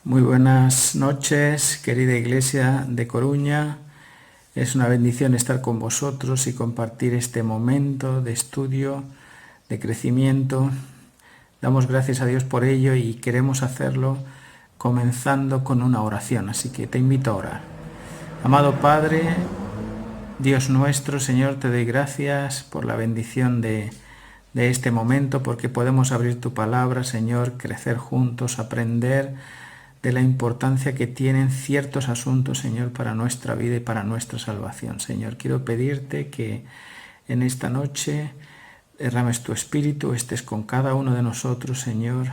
Muy buenas noches, querida Iglesia de Coruña. Es una bendición estar con vosotros y compartir este momento de estudio, de crecimiento. Damos gracias a Dios por ello y queremos hacerlo comenzando con una oración, así que te invito a orar. Amado Padre, Dios nuestro, Señor, te doy gracias por la bendición de este momento, porque podemos abrir tu palabra, Señor, crecer juntos, aprender de la importancia que tienen ciertos asuntos, Señor, para nuestra vida y para nuestra salvación. Señor, quiero pedirte que en esta noche derrames tu espíritu, estés con cada uno de nosotros, Señor,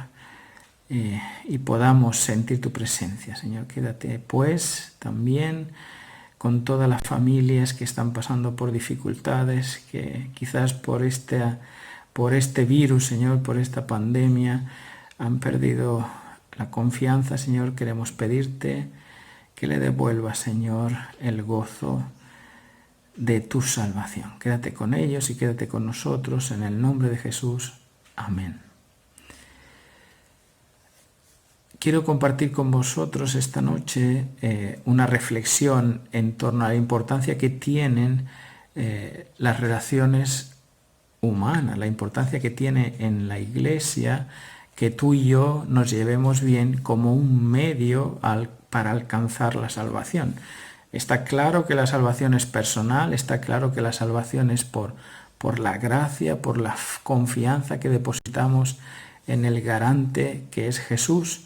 y podamos sentir tu presencia, Señor. Quédate, pues, también con todas las familias que están pasando por dificultades, que quizás por este virus, Señor, por esta pandemia, han perdido la confianza. Señor, queremos pedirte que le devuelvas, Señor, el gozo de tu salvación. Quédate con ellos y quédate con nosotros, en el nombre de Jesús. Amén. Quiero compartir con vosotros esta noche una reflexión en torno a la importancia que tienen las relaciones humanas, la importancia que tiene en la Iglesia que tú y yo nos llevemos bien como un medio para alcanzar la salvación. Está claro que la salvación es personal, está claro que la salvación es por la gracia, por la confianza que depositamos en el garante que es Jesús,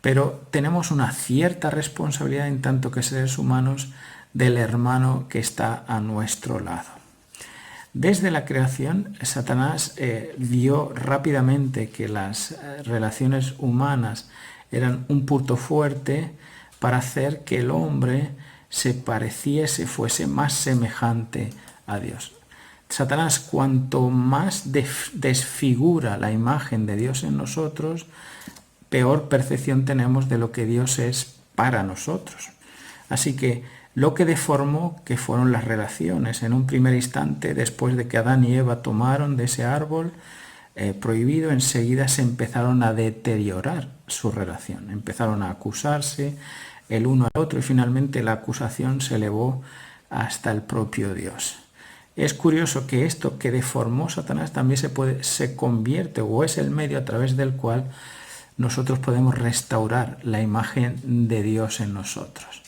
pero tenemos una cierta responsabilidad en tanto que seres humanos del hermano que está a nuestro lado. Desde la creación, Satanás vio rápidamente que las relaciones humanas eran un punto fuerte para hacer que el hombre se pareciese, fuese más semejante a Dios. Satanás, cuanto más desfigura la imagen de Dios en nosotros, peor percepción tenemos de lo que Dios es para nosotros. Así que lo que deformó, que fueron las relaciones, en un primer instante, después de que Adán y Eva tomaron de ese árbol prohibido, enseguida se empezaron a deteriorar su relación, empezaron a acusarse el uno al otro y finalmente la acusación se elevó hasta el propio Dios. Es curioso que esto que deformó Satanás también se convierte o es el medio a través del cual nosotros podemos restaurar la imagen de Dios en nosotros.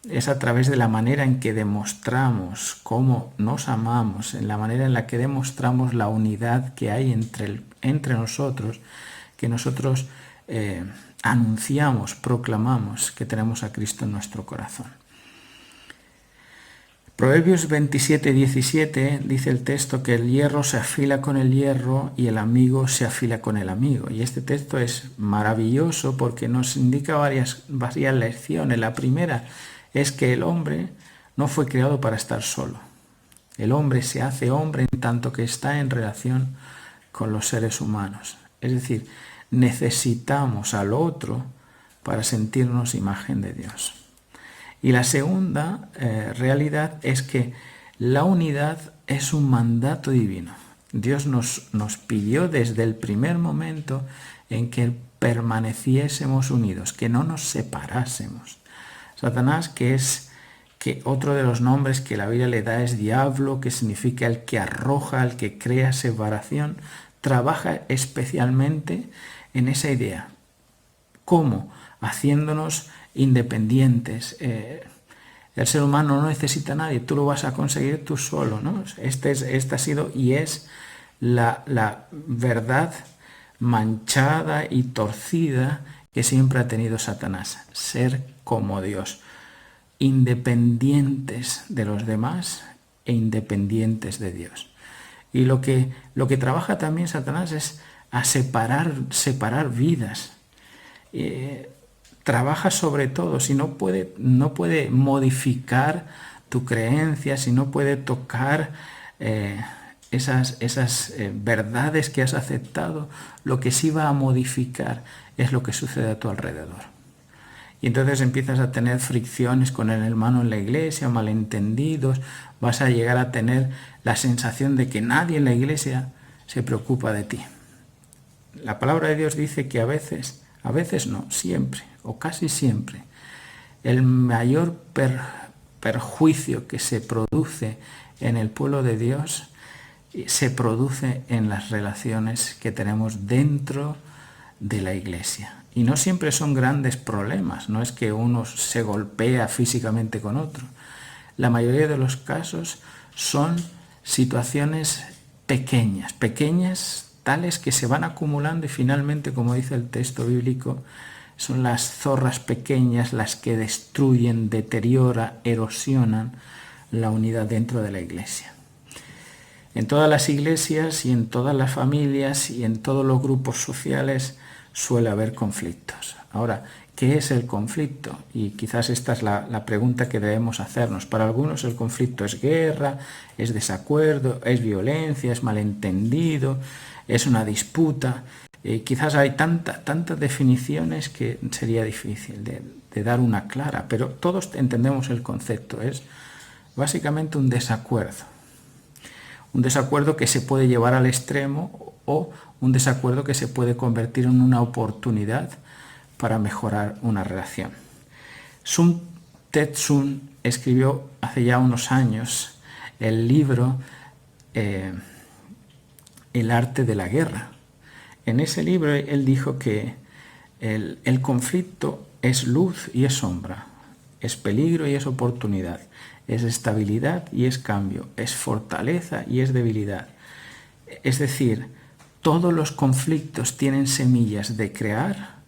Es a través de la manera en que demostramos cómo nos amamos, en la manera en la que demostramos la unidad que hay entre nosotros, que nosotros anunciamos, proclamamos que tenemos a Cristo en nuestro corazón. Proverbios 27:17 dice el texto que el hierro se afila con el hierro y el amigo se afila con el amigo. Y este texto es maravilloso porque nos indica varias lecciones. La primera es que el hombre no fue creado para estar solo. El hombre se hace hombre en tanto que está en relación con los seres humanos. Es decir, necesitamos al otro para sentirnos imagen de Dios. Y la segunda realidad es que la unidad es un mandato divino. Dios nos pidió desde el primer momento en que permaneciésemos unidos, que no nos separásemos. Satanás, que otro de los nombres que la Biblia le da es diablo, que significa el que arroja, el que crea separación, trabaja especialmente en esa idea. ¿Cómo? Haciéndonos independientes. El ser humano no necesita a nadie, tú lo vas a conseguir tú solo, ¿no? Esta ha sido y es la verdad manchada y torcida que siempre ha tenido Satanás, ser como Dios, independientes de los demás e independientes de Dios. Y lo que trabaja también Satanás es a separar vidas. Trabaja sobre todo, si no puede modificar tu creencia, si no puede tocar esas verdades que has aceptado, lo que sí va a modificar es lo que sucede a tu alrededor. Y entonces empiezas a tener fricciones con el hermano en la iglesia, malentendidos, vas a llegar a tener la sensación de que nadie en la iglesia se preocupa de ti. La palabra de Dios dice que a veces A veces no, siempre, o casi siempre. El mayor perjuicio que se produce en el pueblo de Dios se produce en las relaciones que tenemos dentro de la iglesia. Y no siempre son grandes problemas, no es que uno se golpea físicamente con otro. La mayoría de los casos son situaciones pequeñas, tales que se van acumulando y finalmente, como dice el texto bíblico, son las zorras pequeñas las que destruyen, deterioran, erosionan la unidad dentro de la iglesia. En todas las iglesias y en todas las familias y en todos los grupos sociales suele haber conflictos. Ahora, ¿qué es el conflicto? Y quizás esta es la pregunta que debemos hacernos. Para algunos el conflicto es guerra, es desacuerdo, es violencia, es malentendido, es una disputa. Quizás hay tantas definiciones que sería difícil de dar una clara, pero todos entendemos el concepto. Es básicamente un desacuerdo. Un desacuerdo que se puede llevar al extremo o un desacuerdo que se puede convertir en una oportunidad para mejorar una relación. Sun Tzu escribió hace ya unos años el libro El arte de la guerra. En ese libro él dijo que el conflicto es luz y es sombra, es peligro y es oportunidad, es estabilidad y es cambio, es fortaleza y es debilidad. Es decir, todos los conflictos tienen semillas de crear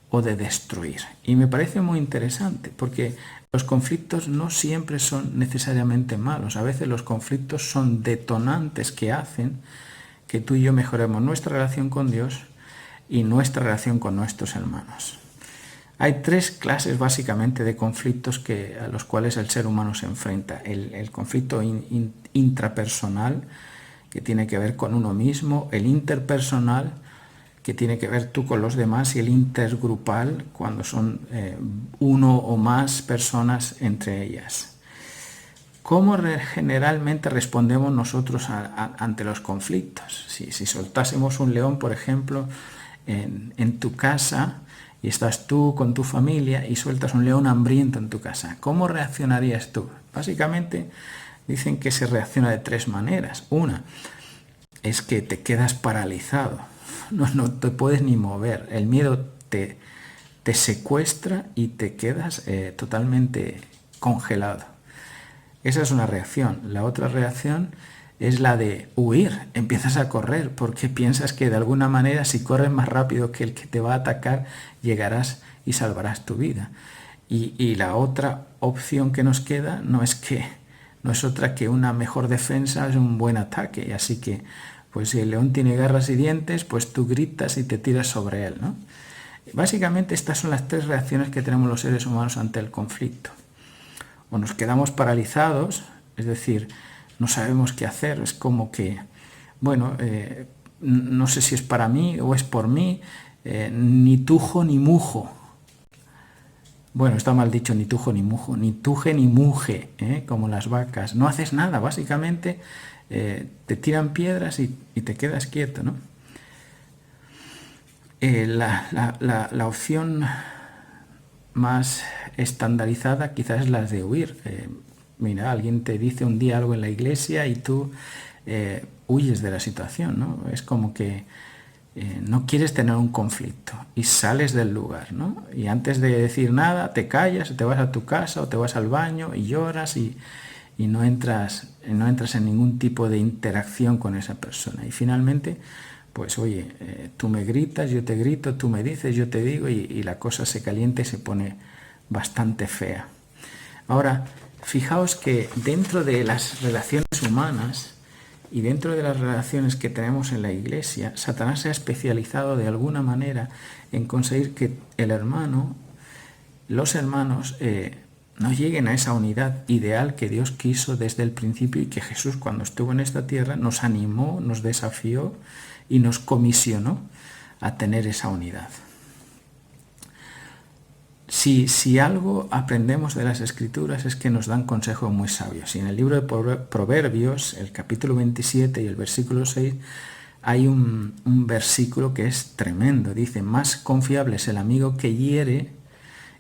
o de destruir. Y me parece muy interesante porque los conflictos no siempre son necesariamente malos. A veces los conflictos son detonantes que hacen que tú y yo mejoremos nuestra relación con Dios y nuestra relación con nuestros hermanos. Hay tres clases básicamente de conflictos a los cuales el ser humano se enfrenta. El conflicto intrapersonal, que tiene que ver con uno mismo, el interpersonal, que tiene que ver tú con los demás, y el intergrupal, cuando son uno o más personas entre ellas. ¿Cómo generalmente respondemos nosotros ante los conflictos? Si soltásemos un león, por ejemplo, en tu casa, y estás tú con tu familia y sueltas un león hambriento en tu casa, ¿cómo reaccionarías tú? Básicamente dicen que se reacciona de tres maneras. Una es que te quedas paralizado, no te puedes ni mover, el miedo te secuestra y te quedas totalmente congelado. Esa es una reacción. La otra reacción es la de huir, empiezas a correr porque piensas que de alguna manera si corres más rápido que el que te va a atacar llegarás y salvarás tu vida. Y la otra opción que nos queda no es otra que una mejor defensa, es un buen ataque. Y así que, pues si el león tiene garras y dientes, pues tú gritas y te tiras sobre él, ¿no? Básicamente estas son las tres reacciones que tenemos los seres humanos ante el conflicto. O nos quedamos paralizados, es decir, no sabemos qué hacer, es como que, bueno, no sé si es para mí o es por mí, ni tujo ni mujo. Bueno, está mal dicho, ni tujo ni mujo, ni tuje ni muje, como las vacas. No haces nada, básicamente te tiran piedras y te quedas quieto, ¿no? La opción más estandarizada quizás es la de huir. Mira, alguien te dice un día algo en la iglesia y tú huyes de la situación, ¿no? Es como que no quieres tener un conflicto y sales del lugar, ¿no? Y antes de decir nada te callas, te vas a tu casa o te vas al baño y lloras y no entras en ningún tipo de interacción con esa persona. Y finalmente, pues oye, tú me gritas, yo te grito, tú me dices, yo te digo y la cosa se calienta y se pone bastante fea. Ahora, fijaos que dentro de las relaciones humanas y dentro de las relaciones que tenemos en la iglesia, Satanás se ha especializado de alguna manera en conseguir que los hermanos no lleguen a esa unidad ideal que Dios quiso desde el principio y que Jesús, cuando estuvo en esta tierra, nos animó, nos desafió y nos comisionó a tener esa unidad. Si algo aprendemos de las Escrituras es que nos dan consejos muy sabios. Y en el libro de Proverbios, el capítulo 27 y el versículo 6, hay un versículo que es tremendo. Dice, más confiable es el amigo que hiere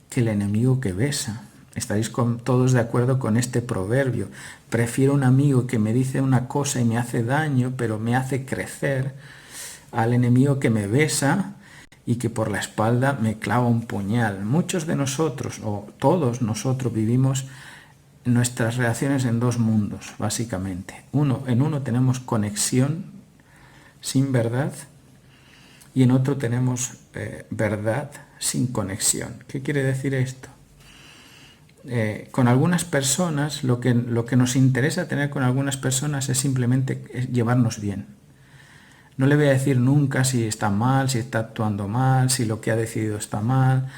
que el enemigo que besa. Estaréis todos de acuerdo con este proverbio. Prefiero un amigo que me dice una cosa y me hace daño, pero me hace crecer, al enemigo que me besa y que por la espalda me clava un puñal. Muchos de nosotros, o todos nosotros, vivimos nuestras relaciones en dos mundos, básicamente. En uno tenemos conexión sin verdad y en otro tenemos verdad sin conexión. ¿Qué quiere decir esto? Con algunas personas, lo que nos interesa tener con algunas personas es simplemente llevarnos bien. No le voy a decir nunca si está mal, si está actuando mal, si lo que ha decidido está mal,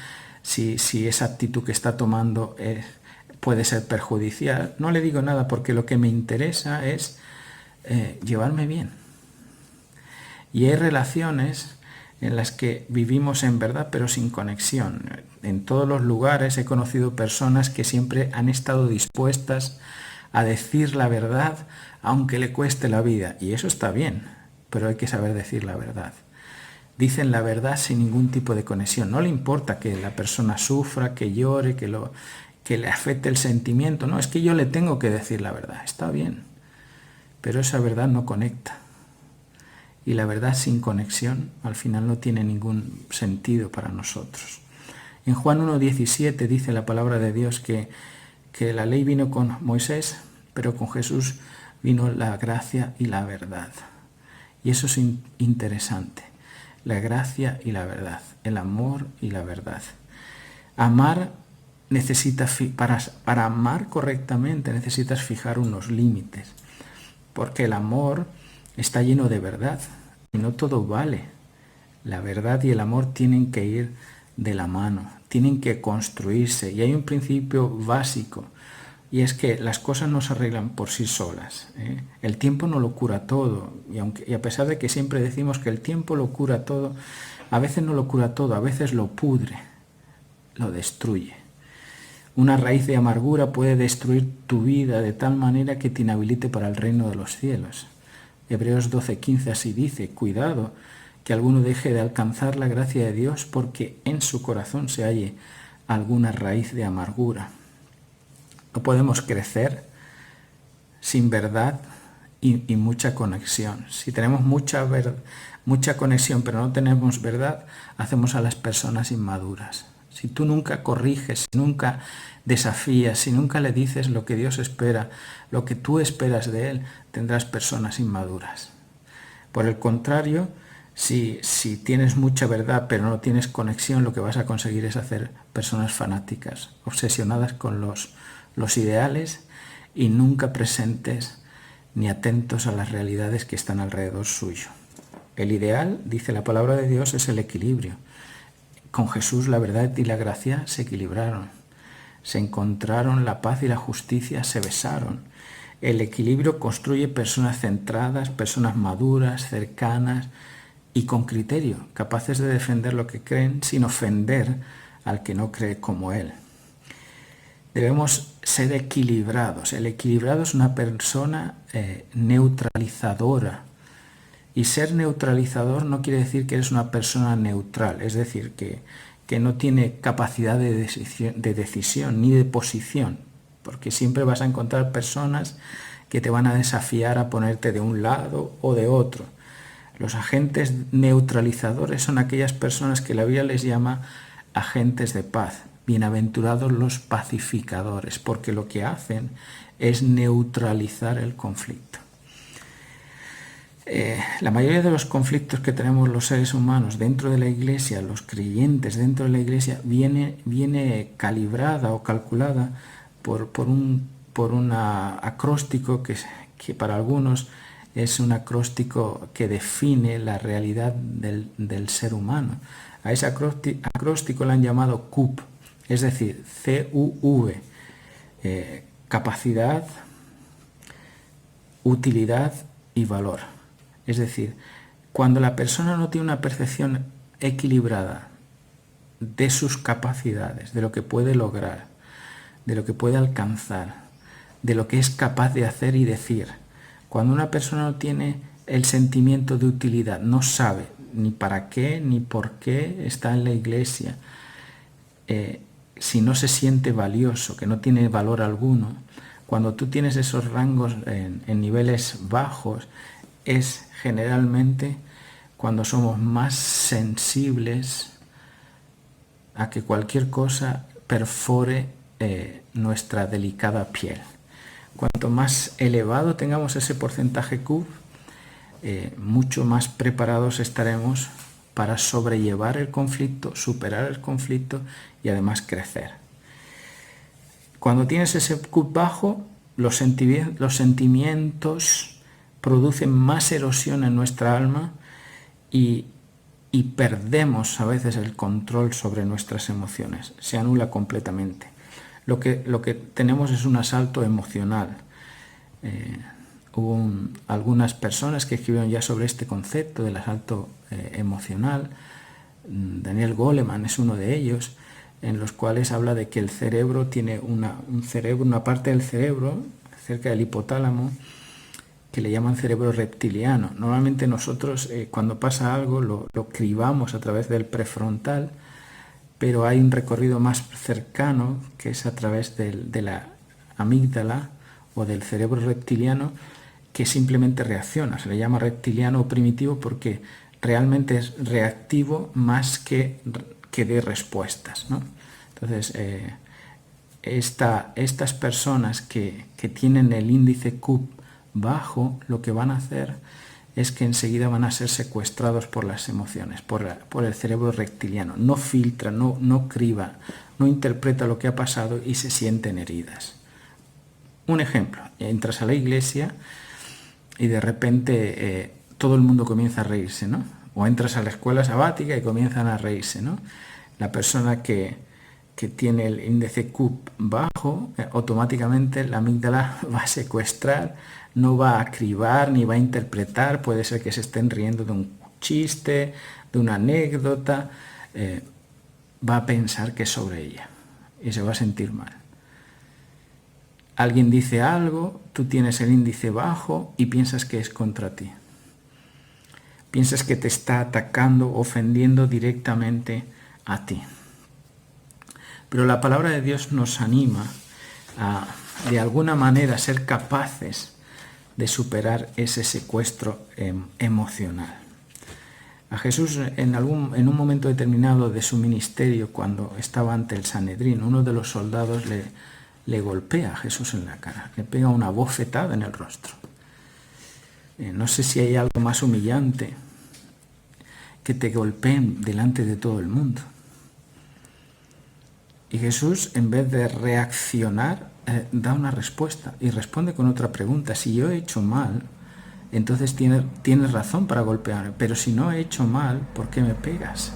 si esa actitud que está tomando puede ser perjudicial. No le digo nada porque lo que me interesa es llevarme bien. Y hay relaciones en las que vivimos en verdad pero sin conexión. En todos los lugares he conocido personas que siempre han estado dispuestas a decir la verdad aunque le cueste la vida. Y eso está bien, pero hay que saber decir la verdad. Dicen la verdad sin ningún tipo de conexión. No le importa que la persona sufra, que llore, que le afecte el sentimiento. No, es que yo le tengo que decir la verdad. Está bien, pero esa verdad no conecta. Y la verdad sin conexión al final no tiene ningún sentido para nosotros. En Juan 1,17 dice la palabra de Dios que la ley vino con Moisés, pero con Jesús vino la gracia y la verdad. Y eso es interesante. La gracia y la verdad, el amor y la verdad. Amar necesita, para amar correctamente necesitas fijar unos límites, porque el amor está lleno de verdad y no todo vale. La verdad y el amor tienen que ir de la mano, tienen que construirse y hay un principio básico y es que las cosas no se arreglan por sí solas. El tiempo no lo cura todo y a pesar de que siempre decimos que el tiempo lo cura todo, a veces no lo cura todo, a veces lo pudre, lo destruye. Una raíz de amargura puede destruir tu vida de tal manera que te inhabilite para el reino de los cielos. Hebreos 12:15 así dice, cuidado que alguno deje de alcanzar la gracia de Dios porque en su corazón se halle alguna raíz de amargura. No podemos crecer sin verdad y mucha conexión. Si tenemos mucha conexión pero no tenemos verdad, hacemos a las personas inmaduras. Si tú nunca corriges, si nunca desafías, si nunca le dices lo que Dios espera, lo que tú esperas de Él, tendrás personas inmaduras. Por el contrario, si tienes mucha verdad pero no tienes conexión, lo que vas a conseguir es hacer personas fanáticas, obsesionadas con los ideales y nunca presentes ni atentos a las realidades que están alrededor suyo. El ideal, dice la palabra de Dios, es el equilibrio. Con Jesús la verdad y la gracia se equilibraron. Se encontraron la paz y la justicia, se besaron. El equilibrio construye personas centradas, personas maduras, cercanas y con criterio, capaces de defender lo que creen sin ofender al que no cree como él. Debemos ser equilibrados. El equilibrado es una persona neutralizadora. Y ser neutralizador no quiere decir que eres una persona neutral, es decir, que no tiene capacidad de decisión ni de posición, porque siempre vas a encontrar personas que te van a desafiar a ponerte de un lado o de otro. Los agentes neutralizadores son aquellas personas que la Biblia les llama agentes de paz. Bienaventurados los pacificadores, porque lo que hacen es neutralizar el conflicto. La mayoría de los conflictos que tenemos los seres humanos dentro de la Iglesia, los creyentes dentro de la Iglesia, viene calibrada o calculada por un acróstico que para algunos es un acróstico que define la realidad del ser humano. A ese acróstico le han llamado CUV, es decir, CUV, capacidad, utilidad y valor. Es decir, cuando la persona no tiene una percepción equilibrada de sus capacidades, de lo que puede lograr, de lo que puede alcanzar, de lo que es capaz de hacer y decir, cuando una persona no tiene el sentimiento de utilidad, no sabe ni para qué ni por qué está en la iglesia, si no se siente valioso, que no tiene valor alguno, cuando tú tienes esos rangos en niveles bajos, es generalmente cuando somos más sensibles a que cualquier cosa perfore nuestra delicada piel. Cuanto más elevado tengamos ese porcentaje Q, mucho más preparados estaremos para sobrellevar el conflicto, superar el conflicto y además crecer. Cuando tienes ese Q bajo, los sentimientos producen más erosión en nuestra alma y perdemos a veces el control sobre nuestras emociones. Se anula completamente. Lo que tenemos es un asalto emocional. Hubo algunas personas que escribieron ya sobre este concepto del asalto emocional. Daniel Goleman es uno de ellos, en los cuales habla de que el cerebro tiene una parte del cerebro, cerca del hipotálamo, que le llaman cerebro reptiliano. Normalmente nosotros cuando pasa algo lo cribamos a través del prefrontal, pero hay un recorrido más cercano que es a través de la amígdala o del cerebro reptiliano, que simplemente reacciona. Se le llama reptiliano o primitivo porque realmente es reactivo más que dé respuestas, ¿no? Entonces, estas personas que tienen el índice Q bajo, lo que van a hacer es que enseguida van a ser secuestrados por las emociones, por el cerebro reptiliano. No filtra, no criba, no interpreta lo que ha pasado y se sienten heridas. Un ejemplo, entras a la iglesia y de repente todo el mundo comienza a reírse, ¿no? O entras a la escuela sabática y comienzan a reírse, ¿no? La persona que tiene el índice Q bajo, automáticamente la amígdala va a secuestrar, no va a cribar ni va a interpretar. Puede ser que se estén riendo de un chiste, de una anécdota, va a pensar que es sobre ella y se va a sentir mal. Alguien dice algo, tú tienes el índice bajo y piensas que es contra ti. Piensas que te está atacando, ofendiendo directamente a ti. Pero la palabra de Dios nos anima a, de alguna manera, ser capaces de superar ese secuestro emocional. A Jesús, en un momento determinado de su ministerio, cuando estaba ante el Sanedrín, uno de los soldados le golpea a Jesús en la cara, le pega una bofetada en el rostro. No sé si hay algo más humillante que te golpeen delante de todo el mundo. Y Jesús, en vez de reaccionar, da una respuesta y responde con otra pregunta. Si yo he hecho mal, entonces tienes razón para golpearme, pero si no he hecho mal, ¿por qué me pegas?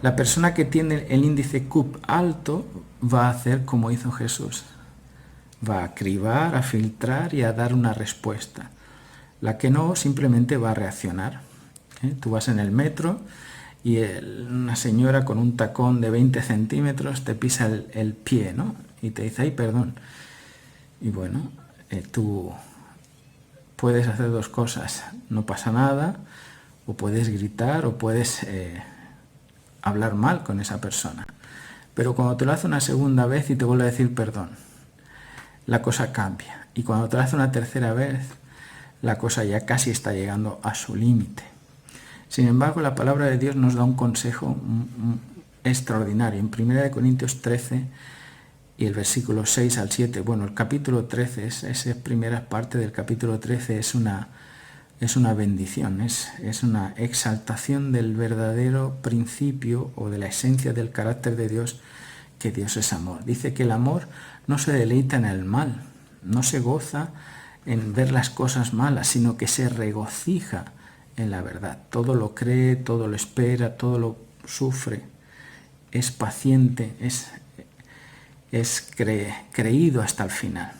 La persona que tiene el índice Q alto va a hacer como hizo Jesús. Va a cribar, a filtrar y a dar una respuesta. La que no, simplemente va a reaccionar. Tú vas en el metro y una señora con un tacón de 20 centímetros te pisa el pie, ¿no? Y te dice, ay, perdón. Y bueno, tú puedes hacer dos cosas. No pasa nada, o puedes gritar, o puedes hablar mal con esa persona. Pero cuando te lo hace una segunda vez y te vuelve a decir perdón, la cosa cambia. Y cuando te lo hace una tercera vez, la cosa ya casi está llegando a su límite. Sin embargo, la palabra de Dios nos da un consejo extraordinario. En 1 Corintios 13 y el versículo 6 al 7, bueno, el capítulo 13, esa primera parte del capítulo 13 es una bendición, es una exaltación del verdadero principio o de la esencia del carácter de Dios, que Dios es amor. Dice que el amor no se deleita en el mal, no se goza en ver las cosas malas, sino que se regocija en la verdad. Todo lo cree, todo lo espera, todo lo sufre, es paciente, es creído hasta el final.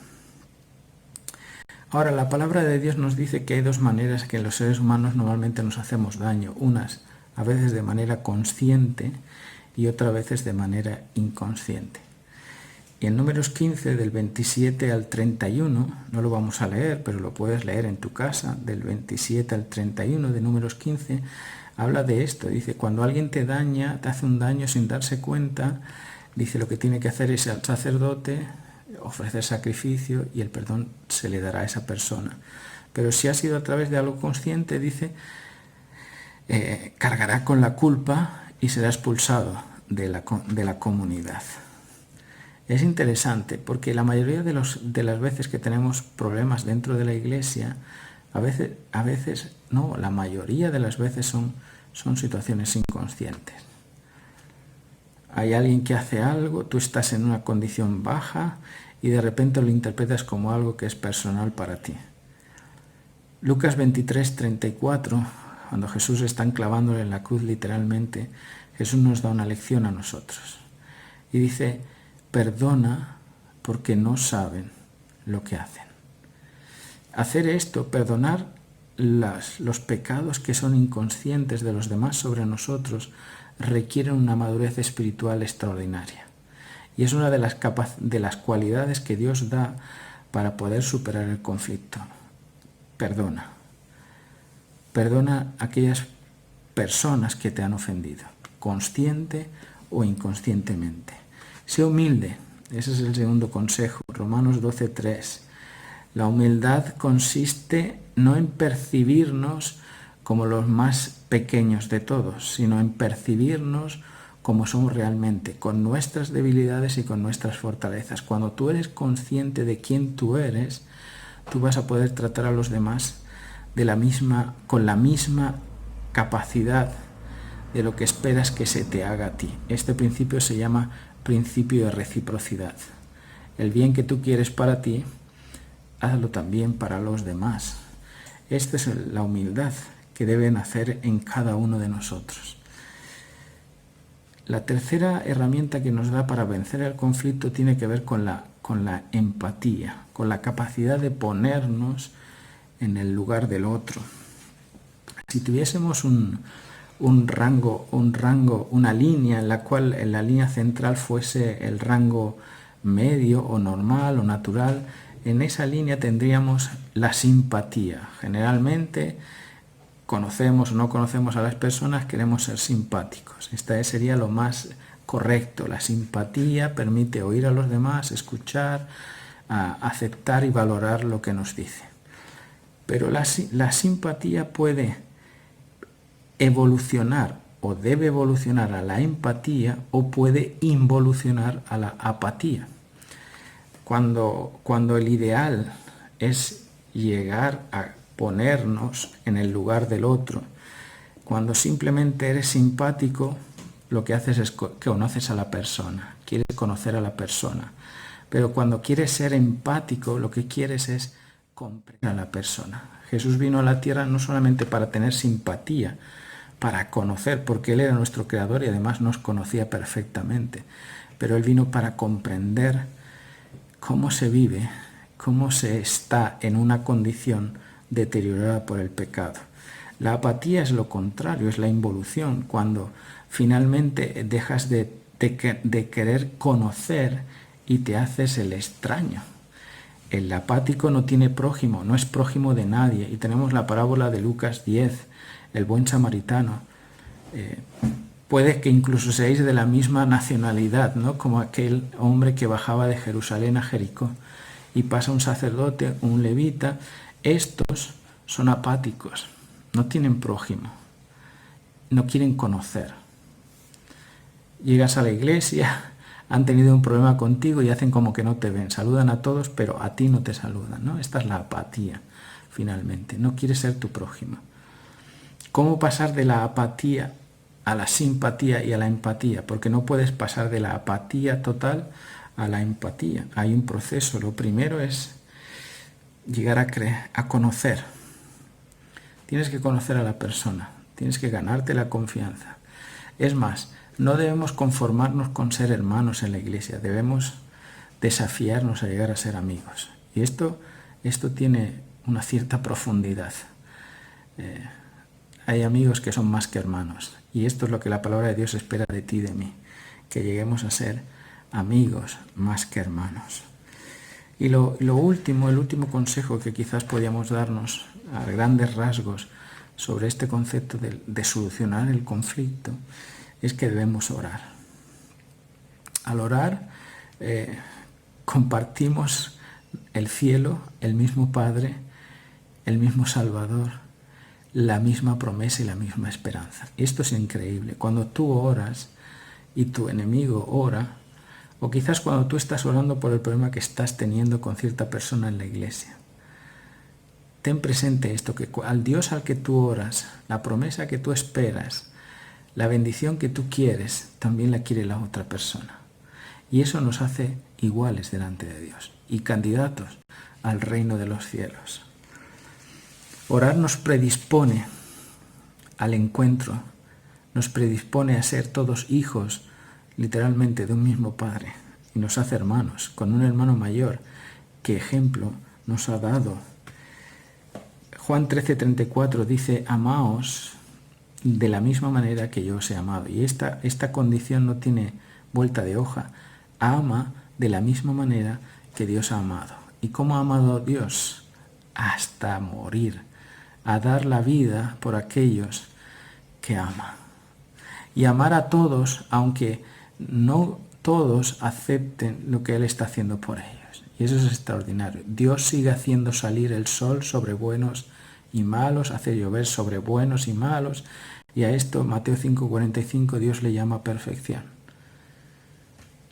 Ahora, la palabra de Dios nos dice que hay dos maneras que los seres humanos normalmente nos hacemos daño. Unas a veces de manera consciente y otras veces de manera inconsciente. Y en Números 15, del 27 al 31, no lo vamos a leer, pero lo puedes leer en tu casa, del 27 al 31 de Números 15, habla de esto. Dice, cuando alguien te daña, te hace un daño sin darse cuenta, dice, lo que tiene que hacer es al sacerdote ofrecer sacrificio y el perdón se le dará a esa persona. Pero si ha sido a través de algo consciente, dice, cargará con la culpa y será expulsado de la comunidad. Es interesante porque la mayoría de las veces que tenemos problemas dentro de la iglesia, a veces no, la mayoría de las veces son situaciones inconscientes. Hay alguien que hace algo, tú estás en una condición baja y de repente lo interpretas como algo que es personal para ti. Lucas 23, 34, cuando Jesús está clavándole en la cruz literalmente, Jesús nos da una lección a nosotros. Y dice, perdona porque no saben lo que hacen. Hacer esto, perdonar los pecados que son inconscientes de los demás sobre nosotros, requieren una madurez espiritual extraordinaria. Y es una de las cualidades que Dios da para poder superar el conflicto. Perdona. Perdona a aquellas personas que te han ofendido, consciente o inconscientemente. Sé humilde, ese es el segundo consejo, Romanos 12:3. La humildad consiste no en percibirnos como los más pequeños de todos, sino en percibirnos como somos realmente, con nuestras debilidades y con nuestras fortalezas. Cuando tú eres consciente de quién tú eres, tú vas a poder tratar a los demás con la misma capacidad de lo que esperas que se te haga a ti. Este principio se llama principio de reciprocidad. El bien que tú quieres para ti, hazlo también para los demás. Esta es la humildad que debe nacer en cada uno de nosotros. La tercera herramienta que nos da para vencer el conflicto tiene que ver con la empatía, con la capacidad de ponernos en el lugar del otro. Si tuviésemos un rango, una línea en la cual en la línea central fuese el rango medio o normal o natural, en esa línea tendríamos la simpatía. Generalmente conocemos o no conocemos a las personas, queremos ser simpáticos. Esta sería lo más correcto. La simpatía permite oír a los demás, escuchar, aceptar y valorar lo que nos dice. Pero la simpatía puede evolucionar o debe evolucionar a la empatía o puede involucionar a la apatía. Cuando el ideal es llegar a ponernos en el lugar del otro, cuando simplemente eres simpático, lo que haces es que conoces a la persona, quieres conocer a la persona. Pero cuando quieres ser empático, lo que quieres es comprender a la persona. Jesús vino a la tierra no solamente para tener simpatía, para conocer, porque Él era nuestro creador y además nos conocía perfectamente, pero Él vino para comprender cómo se vive, cómo se está en una condición deteriorada por el pecado. La apatía es lo contrario, es la involución, cuando finalmente dejas de querer conocer y te haces el extraño. El apático no tiene prójimo, no es prójimo de nadie. Y tenemos la parábola de Lucas 10, el buen samaritano. Puede que incluso seáis de la misma nacionalidad, ¿no? Como aquel hombre que bajaba de Jerusalén a Jericó y pasa un sacerdote, un levita. Estos son apáticos, no tienen prójimo, no quieren conocer. Llegas a la iglesia, han tenido un problema contigo y hacen como que no te ven. Saludan a todos, pero a ti no te saludan, ¿no? Esta es la apatía, finalmente. No quieres ser tu prójimo. ¿Cómo pasar de la apatía a la simpatía y a la empatía? Porque no puedes pasar de la apatía total a la empatía. Hay un proceso. Lo primero es llegar a conocer. Tienes que conocer a la persona. Tienes que ganarte la confianza. Es más, no debemos conformarnos con ser hermanos en la iglesia. Debemos desafiarnos a llegar a ser amigos. Y esto tiene una cierta profundidad. Hay amigos que son más que hermanos. Y esto es lo que la palabra de Dios espera de ti y de mí. Que lleguemos a ser amigos más que hermanos. Y el último consejo que quizás podíamos darnos a grandes rasgos sobre este concepto de solucionar el conflicto es que debemos orar. Al orar compartimos el cielo, el mismo Padre, el mismo Salvador, la misma promesa y la misma esperanza. Esto es increíble. Cuando tú oras y tu enemigo ora, o quizás cuando tú estás orando por el problema que estás teniendo con cierta persona en la iglesia, ten presente esto, que al Dios al que tú oras, la promesa que tú esperas, la bendición que tú quieres, también la quiere la otra persona. Y eso nos hace iguales delante de Dios y candidatos al reino de los cielos. Orar nos predispone al encuentro, nos predispone a ser todos hijos, literalmente, de un mismo Padre, y nos hace hermanos, con un hermano mayor, que ejemplo nos ha dado. Juan 13:34 dice: amaos de la misma manera que yo os he amado. Y esta condición no tiene vuelta de hoja. Ama de la misma manera que Dios ha amado. ¿Y cómo ha amado Dios? Hasta morir, a dar la vida por aquellos que ama. Y amar a todos, aunque no todos acepten lo que Él está haciendo por ellos. Y eso es extraordinario. Dios sigue haciendo salir el sol sobre buenos y malos, hace llover sobre buenos y malos, y a esto Mateo 5:45 Dios le llama perfección.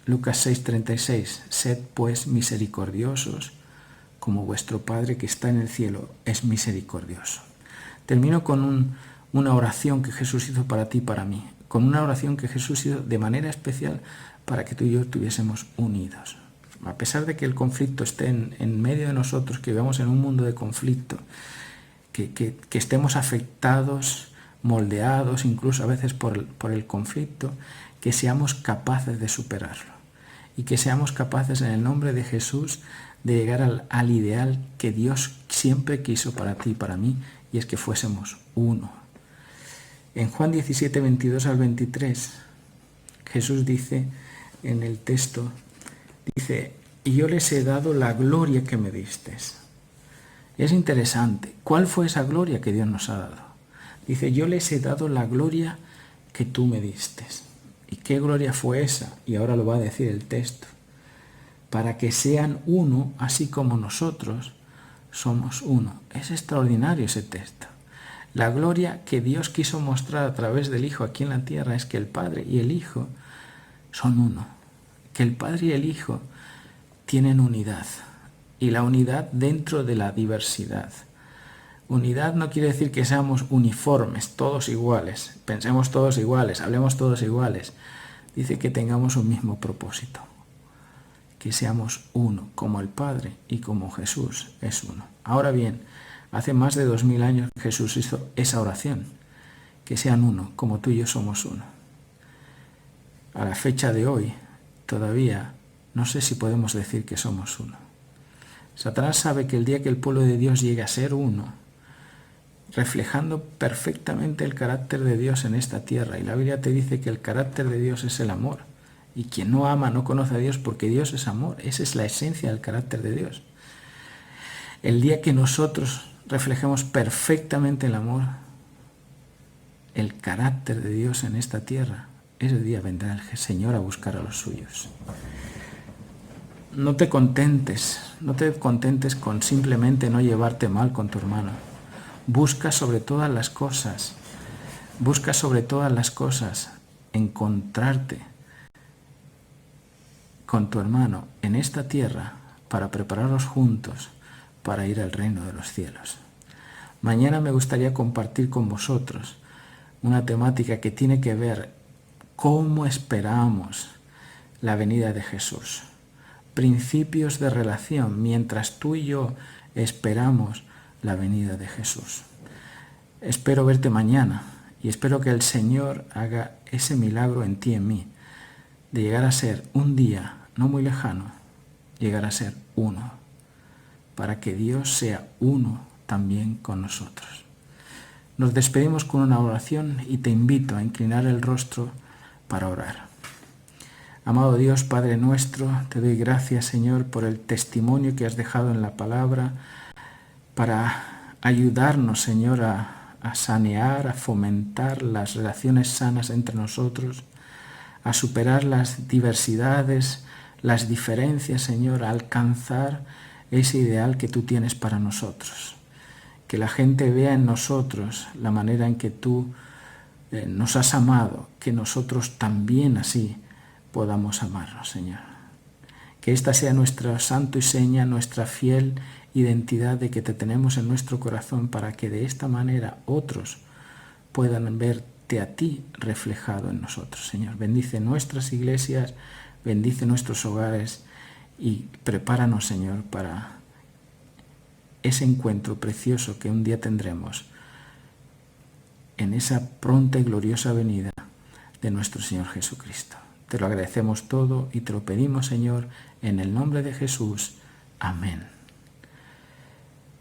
Lucas 6:36, sed pues misericordiosos, como vuestro Padre que está en el cielo es misericordioso. Termino con una oración que Jesús hizo para ti y para mí, con una oración que Jesús hizo de manera especial para que tú y yo estuviésemos unidos. A pesar de que el conflicto esté en medio de nosotros, que vivamos en un mundo de conflicto, que estemos afectados, moldeados incluso a veces por el conflicto, que seamos capaces de superarlo y que seamos capaces en el nombre de Jesús de llegar al ideal que Dios siempre quiso para ti y para mí, y es que fuésemos uno. En Juan 17:22-23, Jesús dice en el texto, dice: y yo les he dado la gloria que me distes. Es interesante. ¿Cuál fue esa gloria que Dios nos ha dado? Dice: yo les he dado la gloria que tú me distes. ¿Y qué gloria fue esa? Y ahora lo va a decir el texto. Para que sean uno, así como nosotros somos uno. Es extraordinario ese texto. La gloria que Dios quiso mostrar a través del Hijo aquí en la tierra es que el Padre y el Hijo son uno. Que el Padre y el Hijo tienen unidad. Y la unidad dentro de la diversidad. Unidad no quiere decir que seamos uniformes, todos iguales, pensemos todos iguales, hablemos todos iguales. Dice que tengamos un mismo propósito, que seamos uno, como el Padre y como Jesús es uno. Ahora bien, hace más de 2000 años Jesús hizo esa oración, que sean uno, como tú y yo somos uno. A la fecha de hoy, todavía no sé si podemos decir que somos uno. Satanás sabe que el día que el pueblo de Dios llegue a ser uno, reflejando perfectamente el carácter de Dios en esta tierra, y la Biblia te dice que el carácter de Dios es el amor, y quien no ama no conoce a Dios, porque Dios es amor. Esa es la esencia del carácter de Dios. El día que nosotros reflejemos perfectamente el amor, el carácter de Dios en esta tierra, ese día vendrá el Señor a buscar a los suyos. No te contentes con simplemente no llevarte mal con tu hermano. Busca sobre todas las cosas encontrarte con tu hermano en esta tierra para prepararnos juntos para ir al reino de los cielos. Mañana me gustaría compartir con vosotros una temática que tiene que ver cómo esperamos la venida de Jesús. Principios de relación mientras tú y yo esperamos la venida de Jesús. Espero verte mañana y espero que el Señor haga ese milagro en ti y en mí, de llegar a ser un día no muy lejano, llegar a ser uno, para que Dios sea uno también con nosotros. Nos despedimos con una oración y te invito a inclinar el rostro para orar. Amado Dios, Padre nuestro, te doy gracias, Señor, por el testimonio que has dejado en la palabra para ayudarnos, Señor, a sanear, a fomentar las relaciones sanas entre nosotros, a superar las diversidades, las diferencias, Señor, a alcanzar ese ideal que tú tienes para nosotros. Que la gente vea en nosotros la manera en que tú nos has amado, que nosotros también así podamos amarnos, Señor. Que esta sea nuestra santo y seña, nuestra fiel identidad de que te tenemos en nuestro corazón, para que de esta manera otros puedan verte a ti reflejado en nosotros, Señor. Bendice nuestras iglesias, bendice nuestros hogares y prepáranos, Señor, para ese encuentro precioso que un día tendremos en esa pronta y gloriosa venida de nuestro Señor Jesucristo. Te lo agradecemos todo y te lo pedimos, Señor, en el nombre de Jesús. Amén.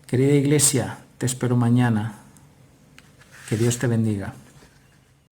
Querida iglesia, te espero mañana. Que Dios te bendiga.